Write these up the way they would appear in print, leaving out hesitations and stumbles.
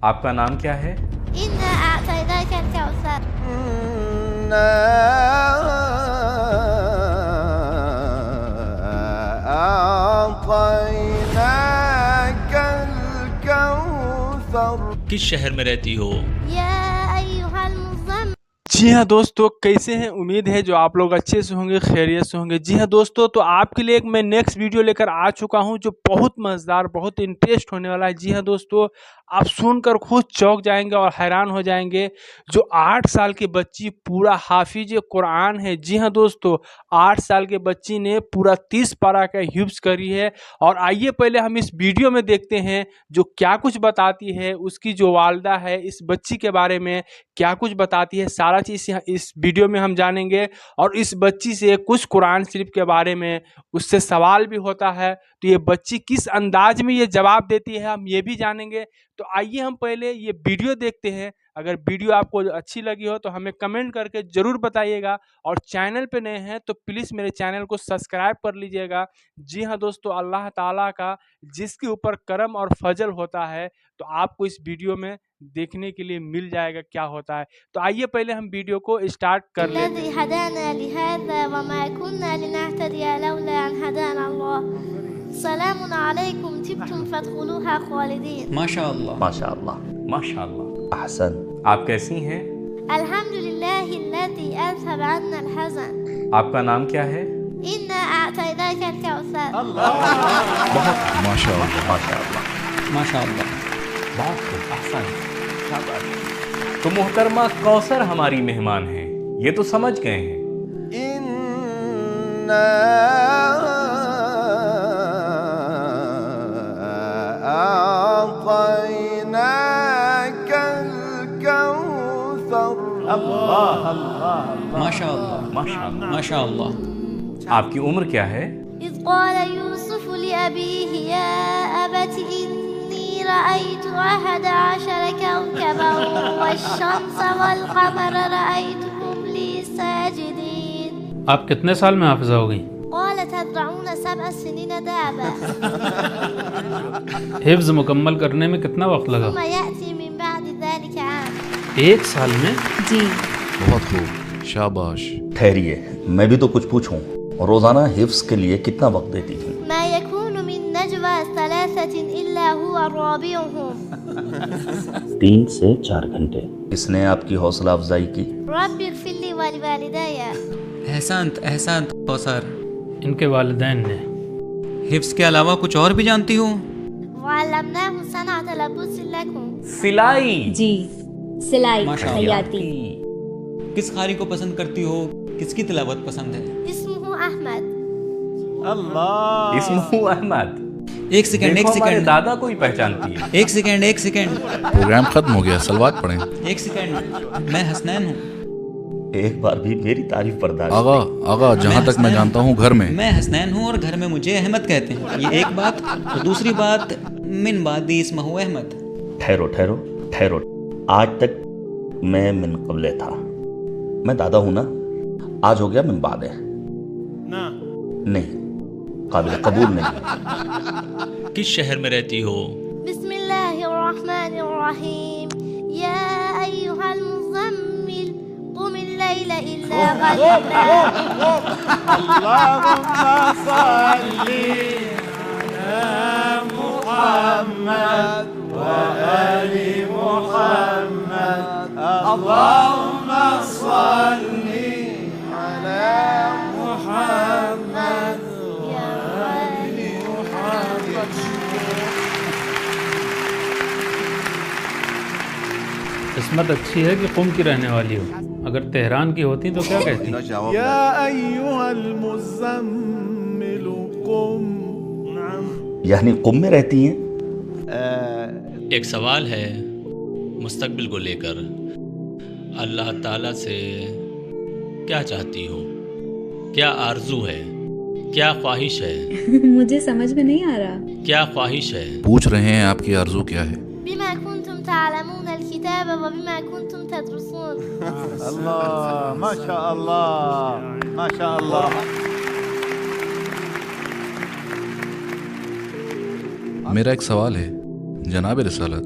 آپ کا نام کیا ہے؟ إنا أعطيناك الكوثر. إنا أعطيناك الكوثر. کس شہر میں رہتی ہو؟ يا أيها المزمل. جی ہاں دوستو، کیسے ہیں؟ امید ہے جو آپ لوگ اچھے سے ہوں گے، خیریت سے ہوں گے۔ جی ہاں دوستو، تو آپ کے لیے ایک میں نیکسٹ ویڈیو لے کر آ چکا ہوں جو بہت مزیدار، بہت انٹرسٹ ہونے والا ہے۔ جی ہاں دوستو، آپ سن کر خود چونک جائیں گے اور حیران ہو جائیں گے۔ جو 8 سال کی بچی پورا حافظ قرآن ہے، جی ہاں دوستو، 8 سال کے بچی نے پورا 30 پارہ کا حفظ کری ہے۔ اور آئیے پہلے ہم اس ویڈیو میں دیکھتے ہیں جو کیا کچھ بتاتی ہے، اس کی جو والدہ ہے اس بچی کے بارے میں کیا کچھ بتاتی ہے، سارا چیز اس ویڈیو میں ہم جانیں گے۔ اور اس بچی سے کچھ قرآن شریف کے بارے میں اس سے سوال بھی ہوتا ہے، تو یہ بچی کس انداز میں یہ جواب دیتی ہے ہم یہ بھی جانیں گے۔ تو آئیے ہم پہلے یہ ویڈیو دیکھتے ہیں۔ اگر ویڈیو آپ کو اچھی لگی ہو تو ہمیں کمنٹ کر کے ضرور بتائیے گا، اور چینل پہ نئے ہیں تو پلیز میرے چینل کو سبسکرائب کر لیجئے گا۔ جی ہاں دوستو، اللہ تعالیٰ کا جس کے اوپر کرم اور فضل ہوتا ہے تو آپ کو اس ویڈیو میں دیکھنے کے لیے مل جائے گا کیا ہوتا ہے۔ تو آئیے پہلے ہم ویڈیو کو اسٹارٹ کر لیتے الذي ہیں۔ هدانا لهذا وما كنا لنهتدي لولا أن هدانا الله. سلام عليكم طبتم فادخلوها خالدين. ماشاء اللہ. ماشاء اللہ. ماشاء اللہ. احسن. آپ کیسی ہیں؟ الحمد لله الذي أذهب عنا الحزن. آپ کا نام کیا ہے؟ إنا أعطيناك الكوثر. بہت ماشاء اللہ. ماشاء اللہ. ماشاء اللہ. بہت خوب، احسن، شاباش۔ تو محترمہ کوثر ہماری مہمان ہیں، یہ تو سمجھ گئے ہیں۔ إنا أعطيناك الكوثر. اللہ اللہ. ماشاء اللہ. ماشاء اللہ۔ ماشاء اللہ. آپ کی عمر کیا ہے؟ إذ قال يوسف لأبيه يا أبت إني رأيت 11 كوكبا والشمس والقمر رأيتهم لي ساجدين. آپ کتنے سال میں حافظہ ہو گئی؟ قال تزرعون 7 سنين دابا حفظ مکمل کرنے میں کتنا وقت لگا؟ ثم يأتي من بعد ذلك عام. 1 سال میں؟ جی بہت خوب، شاباش. ٹھہریے، میں بھی تو کچھ پوچھوں، روزانہ حفظ کے لیے کتنا وقت دیتی تھی؟ ما يكون من نجوى 3 إلا هو رابعهم. 3 سے 4 گھنٹے. اس نے آپ کی حوصلہ افزائی کی؟ رب اغفر لي ولوالدي. احسنت احسنت کوثر. ان کے والدین نے؟ حفظ کے علاوہ کچھ اور بھی جانتی ہو؟ وعلمناه صنعة لبوس لكم. سلائی۔ جی سلائی ماشاء اللہ. خیاطی. کس قاری کو پسند کرتی ہو؟ کس کی تلاوت پسند ہے؟ اسمه أحمد. اللہ. اسمہ احمد۔ ایک سیکنڈ ایک دیکھو ہمارے سیکنڈ دادا کو ہی پہچانتی ہے۔ ایک سیکنڈ ایک سیکنڈ پروگرام ختم ہو گیا، سلوات پڑھیں. ایک سیکنڈ. میں حسنین ہوں. ایک بار بھی میری تعریف برداشت. آغا جہاں تک میں جانتا ہوں گھر میں. میں حسنین ہوں اور گھر میں مجھے احمد کہتے ہیں، یہ ایک بات. اور دوسری بات، من بعدی اسمہ احمد. ٹھہرو ٹھہرو ٹھہرو. آج تک میں من قبل تھا. میں دادا ہوں نا، آج ہو گیا من بعد ہے. نہیں، قابل قبول نہیں. کس شہر میں رہتی ہو؟ بسم الله الرحمن الرحيم. يا أيها المزمل قم الليل إلا قليلا. اللهم صل على محمد وآل محمد. اللهم صل على محمد وآل محمد. قسمت اچھی ہے کہ قم کی رہنے والی ہو، اگر تہران کی ہوتی تو کیا کہتی؟ يا أيها المزمل قم. یعنی قم میں رہتی ہیں؟ ایک سوال ہے مستقبل کو لے کر. اللہ تعالیٰ سے کیا چاہتی ہو؟ کیا آرزو ہے؟ کیا خواہش ہے؟ مجھے سمجھ میں نہیں آ رہا. کیا خواہش ہے؟ پوچھ رہے ہیں آپ کی آرزو کیا ہے؟ بما كنتم تعلمون الكتاب وبما كنتم تدرسون. اللہ ما شاء اللہ ما شاء اللہ. میرا ایک سوال ہے جناب رسالت،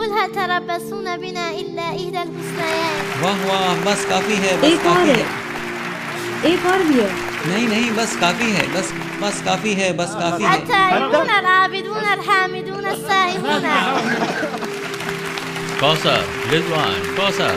قل هل تربصون بنا إلا إحدى الحسنيين. واہ واہ، بس کافی ہے، بس ایک اور کافی ہے، ہے. ایک اور بھی ہے. نہیں نہیں، بس کافی ہے، بس کافی ہے، بس کافی ہے. التائبون العابدون الحامدون السائحون. کوثر، رضوان، کوثر،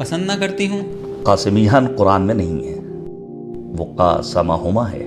پسند نہ کرتی ہوں. قاسمیان قرآن میں نہیں ہے، وہ قاسمہما ہے.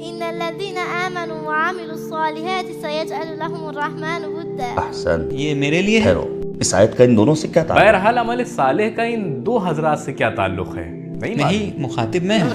إن الذين آمنوا وعملوا الصالحات سيجعل لهم الرحمن ودا. احسن. یہ میرے لیے ہے. ٹھہرو، اس آیت کا ان دونوں سے کیا تعلق؟ بہرحال عمل صالح کا ان دو حضرات سے کیا تعلق ہے؟ نہیں، مخاطب میں ہوں.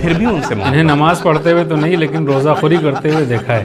پھر بھی ان سے انہیں نماز پڑھتے ہوئے تو نہیں لیکن روزہ خوری کرتے ہوئے دیکھا ہے.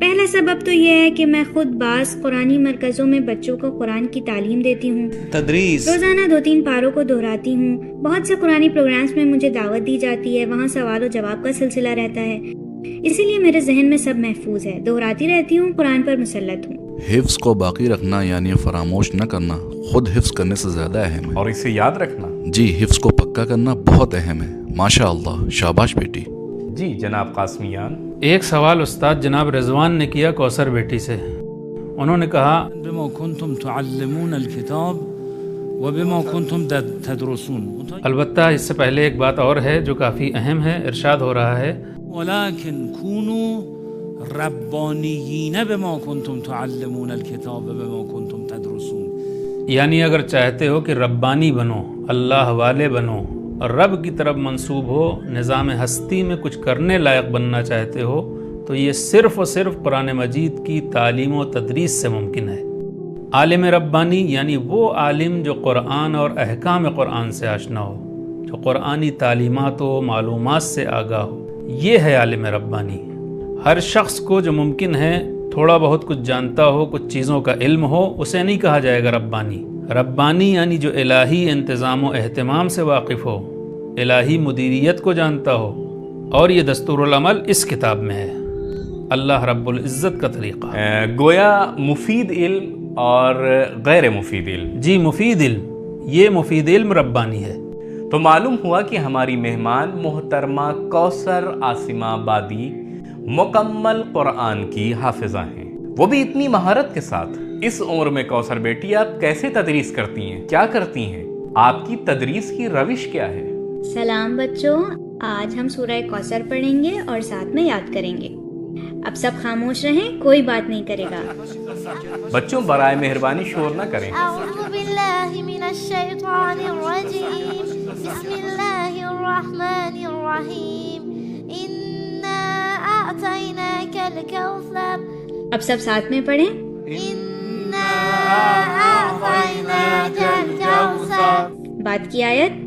پہلا سبب تو یہ ہے کہ میں خود بعض قرآنی مرکزوں میں بچوں کو قرآن کی تعلیم دیتی ہوں. تدریس. روزانہ 2-3 پاروں کو دہراتی ہوں. بہت سے قرآنی پروگرامز میں مجھے دعوت دی جاتی ہے، وہاں سوال و جواب کا سلسلہ رہتا ہے، اسی لیے میرے ذہن میں سب محفوظ ہے. دہراتی رہتی ہوں، قرآن پر مسلط ہوں. حفظ کو باقی رکھنا یعنی فراموش نہ کرنا خود حفظ کرنے سے زیادہ اہم ہے. اور اسے یاد رکھنا. جی، حفظ کو پکا کرنا بہت اہم ہے. ماشاء اللہ، شاباش بیٹی. جی جناب قاسمیان. ایک سوال استاد جناب رضوان نے کیا کوثر بیٹی سے. انہوں نے کہا بما کنتم تعلمون الکتاب وبما کنتم تدرسون. البتہ اس سے پہلے ایک بات اور ہے جو کافی اہم ہے. ارشاد ہو رہا ہے ولكن كونوا ربانیین بما کنتم تعلمون الکتاب وبما کنتم تدرسون. یعنی اگر چاہتے ہو کہ ربانی بنو، اللہ والے بنو، اور رب کی طرف منسوب ہو، نظام ہستی میں کچھ کرنے لائق بننا چاہتے ہو، تو یہ صرف اور صرف قرآن مجید کی تعلیم و تدریس سے ممکن ہے. عالم ربانی یعنی وہ عالم جو قرآن اور احکام قرآن سے آشنا ہو، جو قرآنی تعلیمات و معلومات سے آگاہ ہو، یہ ہے عالم ربانی. ہر شخص کو جو ممکن ہے تھوڑا بہت کچھ جانتا ہو، کچھ چیزوں کا علم ہو، اسے نہیں کہا جائے گا ربانی. ربانی یعنی جو الہی انتظام و اہتمام سے واقف ہو، الہی مدیریت کو جانتا ہو، اور یہ دستور العمل اس کتاب میں ہے. اللہ رب العزت کا طریقہ. گویا مفید علم اور غیر مفید علم. جی مفید علم، یہ مفید علم ربانی ہے. تو معلوم ہوا کہ ہماری مہمان محترمہ کوثر عاصمہ آبادی مکمل قرآن کی حافظہ ہیں، وہ بھی اتنی مہارت کے ساتھ. اس عمر میں کوثر بیٹی آپ کیسے تدریس کرتی ہیں؟ کیا کرتی ہیں؟ آپ کی تدریس کی روش کیا ہے؟ سلام بچوں، آج ہم سورہ کوثر پڑھیں گے اور ساتھ میں یاد کریں گے. اب سب خاموش رہیں، کوئی بات نہیں کرے گا. بچوں برائے مہربانی شور نہ کریں. اعوذ باللہ من الشیطان الرجیم، بسم اللہ الرحمن الرحیم، انا اعطیناک الکوثر. اب سب ساتھ میں پڑھیں. انا اعطیناک الکوثر. بات کی آیت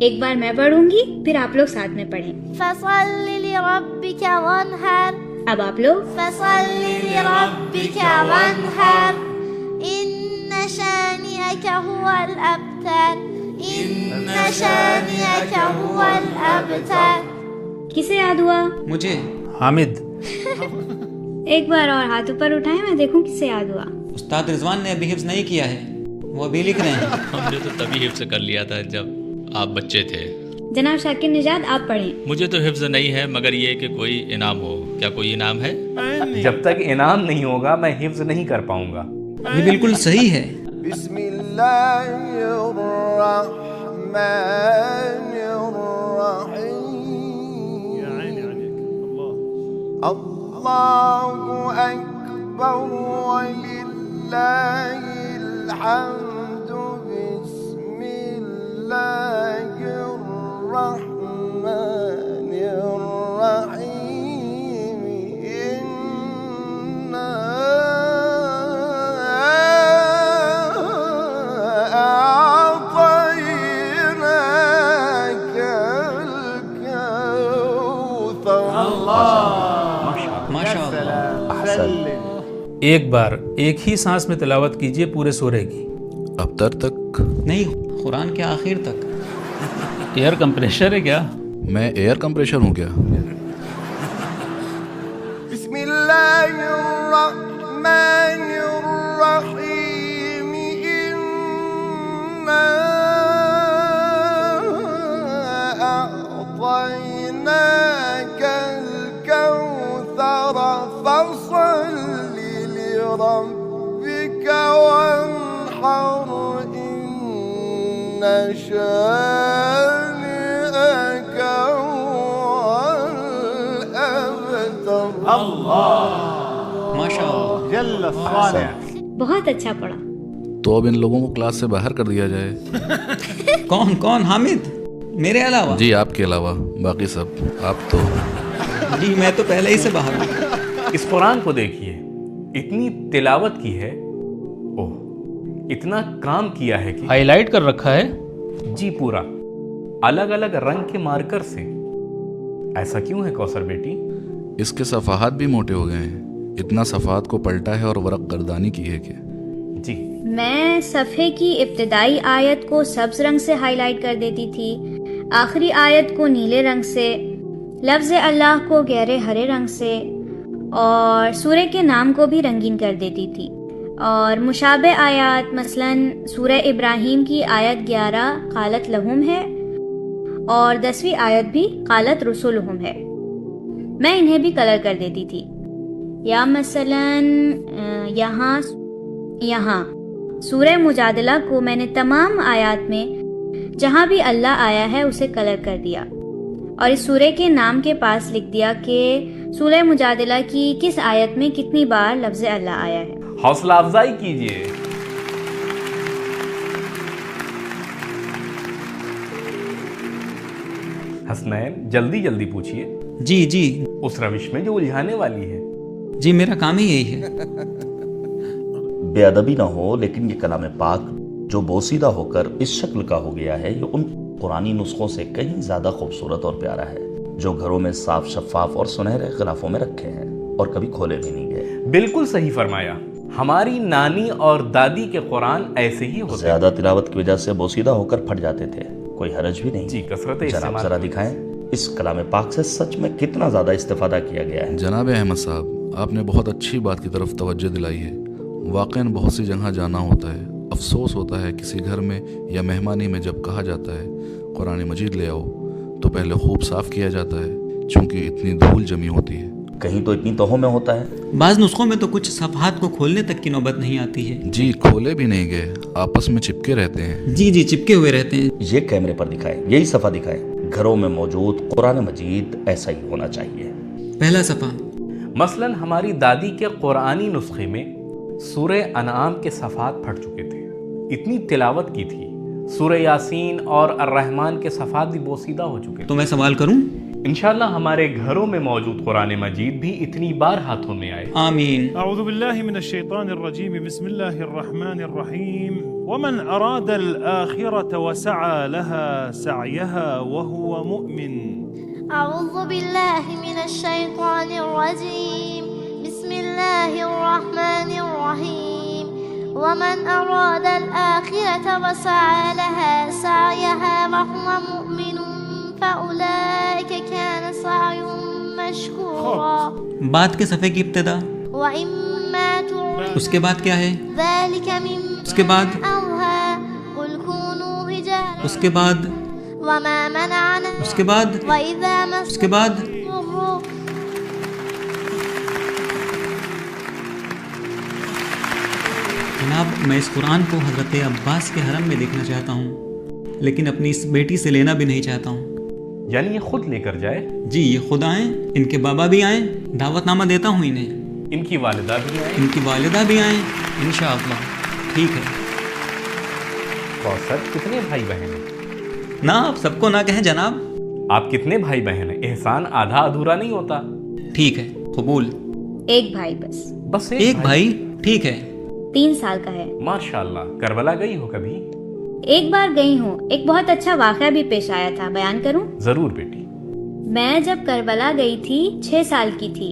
ایک بار میں پڑھوں گی، پھر آپ لوگ ساتھ میں پڑھیں. فصل لربک وانحر. اب آپ لوگ. فصل لربک وانحر، ان شانئک هو الابتر، ان شانئک هو الابتر. کسے یاد ہوا؟ مجھے. حامد. ایک بار اور ہاتھ اوپر اٹھائیں، میں دیکھوں کسے یاد ہوا. استاد رضوان نے ابھی حفظ نہیں کیا ہے، وہ ابھی لکھ رہے ہیں. ہم نے تو تبھی حفظ کر لیا تھا جب آپ بچے تھے. جناب شاکر نژاد آپ پڑھیں. مجھے تو حفظ نہیں ہے مگر یہ کہ کوئی انعام ہو. کیا کوئی انعام ہے؟ جب تک انعام نہیں ہوگا میں حفظ نہیں کر پاؤں گا. یہ بالکل صحیح ہے. بسم اللہ الرحمن الرحیم. اللہ اکبر وللہ الحمد. بسم اللہ الرحمن الرحیم. انا اعطیناک الکوثر. ماشاء اللہ. احسن. ایک بار ایک ہی سانس میں تلاوت کیجئے پورے سورے کی. ابتر تک نہیں، قرآن کے آخر تک. ایئر کمپریشر ہے کیا؟ میں ایئر کمپریشر ہوں کیا؟ بسم اللہ الرحمن الرحیم انا اعطیناک الکوثر فصل لربک وانحر ان شانئک ماشاء اللہ جل الصانع. بہت اچھا پڑھا. تو اب ان لوگوں کو کلاس سے باہر کر دیا جائے. کون حامد؟ میرے علاوہ؟ جی آپ کے علاوہ باقی سب. آپ تو جی میں تو پہلے ہی سے باہر ہوں. اس قرآن کو دیکھیے، اتنی تلاوت کی ہے، اتنا کام کیا ہے کہ ہائی لائٹ کر رکھا ہے. جی پورا الگ الگ رنگ کے مارکر سے. ایسا کیوں ہے کوثر بیٹی؟ اس کے صفحات بھی موٹے ہو گئے ہیں. اتنا صفحات کو پلٹا ہے اور ورق گردانی کی ہے کہ جی میں صفحے کی ابتدائی آیت کو سبز رنگ سے ہائی لائٹ کر دیتی تھی، آخری آیت کو نیلے رنگ سے، لفظ اللہ کو گہرے ہرے رنگ سے، اور سورہ کے نام کو بھی رنگین کر دیتی تھی. اور مشابہ آیات مثلاً سورہ ابراہیم کی آیت 11 قالت لہم ہے اور 10ویں آیت بھی قالت رسولہم ہے، میں انہیں بھی کلر کر دیتی تھی. یا مثلاً یہاں سورہ مجادلہ کو میں نے تمام آیات میں جہاں بھی اللہ آیا ہے اسے کلر کر دیا، اور اس سورہ کے نام کے پاس لکھ دیا کہ سورہ مجادلہ کی کس آیت میں کتنی بار لفظ اللہ آیا ہے. حوصلہ افزائی کیجیے. حسنین جلدی جلدی پوچھئے. جی اس روش میں جو الجھانے والی ہے. جی میرا کام ہی یہی ہے. بے ادبی نہ ہو، لیکن یہ کلام پاک جو بوسیدہ ہو کر اس شکل کا ہو گیا ہے، یہ ان قرآنی نسخوں سے کہیں زیادہ خوبصورت اور پیارا ہے جو گھروں میں صاف شفاف اور سنہرے غلافوں میں رکھے ہیں اور کبھی کھولے بھی نہیں گئے. بالکل صحیح فرمایا. ہماری نانی اور دادی کے قرآن ایسے ہی ہوتے. زیادہ تلاوت کی وجہ سے بوسیدہ ہو کر پھٹ جاتے تھے، کوئی حرج بھی نہیں. جی کثرت جناب ذرا دکھائیں اس کلام پاک سے سچ میں کتنا زیادہ استفادہ کیا گیا ہے. جناب احمد صاحب، آپ نے بہت اچھی بات کی طرف توجہ دلائی ہے. واقعاً بہت سی جگہ جانا ہوتا ہے، افسوس ہوتا ہے کسی گھر میں یا مہمانی میں جب کہا جاتا ہے قرآن مجید لے آؤ تو پہلے خوب صاف کیا جاتا ہے چونکہ اتنی دھول جمی ہوتی ہے. کہیں تو اتنی توہوں میں ہوتا ہے. بعض نسخوں میں تو کچھ صفحات کو کھولنے تک کی نوبت نہیں آتی ہے. جی کھولے بھی نہیں گئے، آپس میں چپکے رہتے ہیں. جی چپکے ہوئے رہتے ہیں. یہ کیمرے پر دکھائیں، یہی صفحہ دکھائیں. گھروں میں موجود قرآن مجید ایسا ہی ہونا چاہیے. پہلا صفحہ مثلاً ہماری دادی کے قرآنی نسخے میں سورہ انعام کے صفحات پھٹ چکے تھے، اتنی تلاوت کی تھی. سورہ یاسین اور الرحمن کے صفحات بھی بوسیدہ ہو چکے. تو میں سوال کروں؟ انشاءاللہ ہمارے گھروں میں موجود قرآن مجید بھی اتنی بار ہاتھوں میں آئے. آمین. اعوذ باللہ من الشیطان الرجیم، بسم اللہ الرحمن الرحیم. ومن اراد الآخرة وسعى لها سعيها وهو مؤمن. أعوذ بالله من الشيطان الرجيم، بسم الله الرحمن الرحيم. ومن أراد الآخرة وسعى لها سعيها وهو مؤمن فأولئك كان سعيهم مشكورا. بعد کے صفحے کی ابتدا وإما تريد اس کے بعد کیا ہے؟ ذلك مما اس کے بعد أوحى قل كونوا حجارة. اس کے بعد وما منعنا. اس کے بعد وإذا مس اس کے بعد جناب میں اس قرآن کو حضرت عباس کے حرم میں دیکھنا چاہتا ہوں، لیکن اپنی اس بیٹی سے لینا بھی نہیں چاہتا ہوں. یعنی یہ خود لے کر جائے؟ جی یہ خود آئیں، ان کے بابا بھی آئیں، دعوت نامہ دیتا ہوں انہیں. ان کی والدہ بھی آئیں؟ ان کی والدہ بھی آئیں انشاءاللہ. ٹھیک ہے. کوثر کتنے بھائی بہن ہیں؟ نہ آپ سب کو نہ کہیں جناب. آپ کتنے بھائی بہن ہیں؟ احسان آدھا ادھورا نہیں ہوتا. ٹھیک ہے قبول. ایک بھائی بس ایک بھائی. ٹھیک ہے. 3 سال کا ہے. ماشاءاللہ. کربلا گئی ہو کبھی؟ ایک بار گئی ہوں. ایک بہت اچھا واقعہ بھی پیش آیا تھا، بیان کروں؟ ضرور بیٹی. میں جب کربلا گئی تھی 6 سال کی تھی.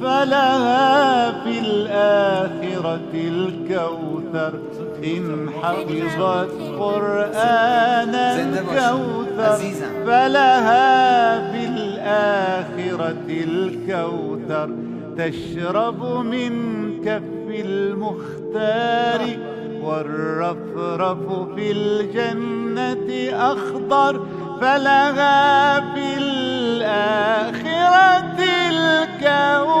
فلها في الآخرة الكوثر إن حفظت قرآنا كوثر فلها في الآخرة الكوثر تشرب من كف المختار والرفرف في الجنة أخضر فلها في الآخرة الكوثر.